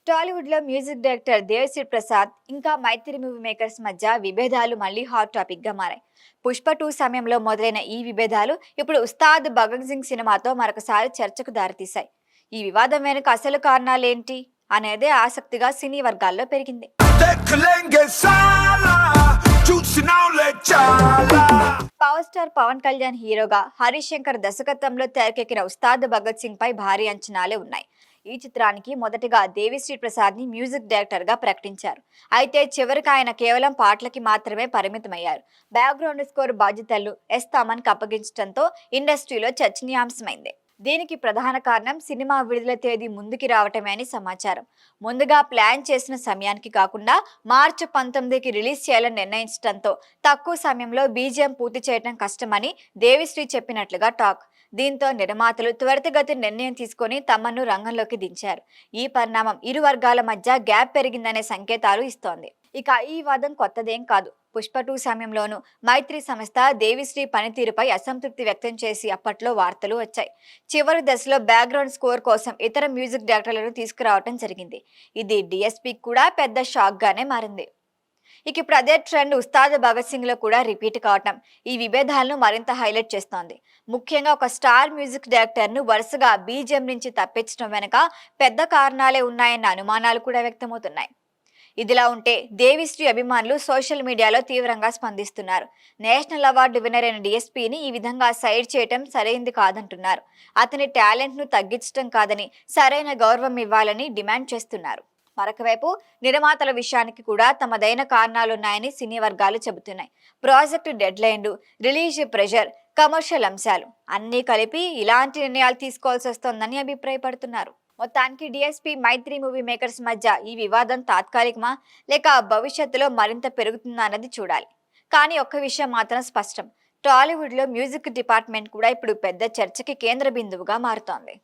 టాలీవుడ్ లో music director Devi Sri Prasad ఇంకా మైత్రి movie makers మధ్య విభేదాలు మళ్లీ హాట్ టాపిక్ గా మారాయి. పుష్ప 2 సమయంలో మొదలైన ఈ విభేదాలు ఇప్పుడు ఉస్తాద్ భగత్ సింగ్ సినిమాతో మరొకసారి చర్చకు దారితీశాయి. ఈ వివాదం వెనుక అసలు కారణాలేంటి అనేది ఆసక్తిగా సినీ వర్గాల్లో పెరిగింది. పవర్ స్టార్ పవన్ కళ్యాణ్ హీరోగా హరీష్ శంకర్ దర్శకత్వంలో తెరకెక్కిన ఉస్తాద్ భగత్ సింగ్ పై భారీ అంచనాలే ఉన్నాయి. ఈ చిత్రానికి మొదటగా దేవిశ్రీ ప్రసాద్ ని మ్యూజిక్ డైరెక్టర్ గా ప్రకటించారు. అయితే చివరికి ఆయన కేవలం పాటలకి మాత్రమే పరిమితమయ్యారు. బ్యాక్గ్రౌండ్ స్కోర్ బాధ్యతలు ఎస్ తమన్ కి అప్పగించడంతో ఇండస్ట్రీలో చర్చనీయాంశమైంది. దీనికి ప్రధాన కారణం సినిమా విడుదల తేదీ ముందుకి రావటమే అని సమాచారం. ముందుగా ప్లాన్ చేసిన సమయానికి కాకుండా మార్చి 19కి రిలీజ్ చేయాలని నిర్ణయించడంతో తక్కువ సమయంలో బీజిఎం పూర్తి చేయడం కష్టమని దేవిశ్రీ చెప్పినట్లుగా టాక్. దీంతో నిర్మాతలు త్వరితగతి నిర్ణయం తీసుకుని తమను రంగంలోకి దించారు. ఈ పరిణామం ఇరు వర్గాల మధ్య గ్యాప్ పెరిగిందనే సంకేతాలు ఇస్తోంది. ఇక ఈ వాదం కొత్తదేం కాదు. పుష్ప 2 సమయంలోనూ మైత్రి సంస్థ దేవిశ్రీ పనితీరుపై అసంతృప్తి వ్యక్తం చేసి అప్పట్లో వార్తలు వచ్చాయి. చివరి దశలో బ్యాక్గ్రౌండ్ స్కోర్ కోసం ఇతర మ్యూజిక్ డైరెక్టర్లను తీసుకురావడం జరిగింది. ఇది డిఎస్పీకి కూడా పెద్ద షాక్ గానే మారింది. ఇక ఇప్పుడు అదే ట్రెండ్ ఉస్తాద్ భగత్ సింగ్ లో కూడా రిపీట్ కావటం ఈ విభేదాలను మరింత హైలైట్ చేస్తోంది. ముఖ్యంగా ఒక స్టార్ మ్యూజిక్ డైరెక్టర్ ను వరుసగా బీజిఎం నుంచి తప్పించడం వెనుక పెద్ద కారణాలే ఉన్నాయన్న అనుమానాలు కూడా వ్యక్తమవుతున్నాయి. ఇదిలా ఉంటే దేవిశ్రీ అభిమానులు సోషల్ మీడియాలో తీవ్రంగా స్పందిస్తున్నారు. నేషనల్ అవార్డు విన్నర్ అయిన డిఎస్పీని ఈ విధంగా సైడ్ చేయటం సరైంది కాదంటున్నారు. అతని టాలెంట్ ను తగ్గించడం కాదని సరైన గౌరవం ఇవ్వాలని డిమాండ్ చేస్తున్నారు. మరొకవైపు నిర్మాతల విషయానికి కూడా తమదైన కారణాలున్నాయని సినీ వర్గాలు చెబుతున్నాయి. ప్రాజెక్టు డెడ్ లైన్లు, రిలీజ్ ప్రెషర్, కమర్షియల్ అంశాలు అన్నీ కలిపి ఇలాంటి నిర్ణయాలు తీసుకోవాల్సి వస్తోందని అభిప్రాయపడుతున్నారు. మొత్తానికి డిఎస్పీ మైత్రి మూవీ మేకర్స్ మధ్య ఈ వివాదం తాత్కాలికమా లేక భవిష్యత్తులో మరింత పెరుగుతుందా అన్నది చూడాలి. కానీ ఒక్క విషయం మాత్రం స్పష్టం, టాలీవుడ్ లో మ్యూజిక్ డిపార్ట్మెంట్ కూడా ఇప్పుడు పెద్ద చర్చకి కేంద్ర బిందువుగా మారుతోంది.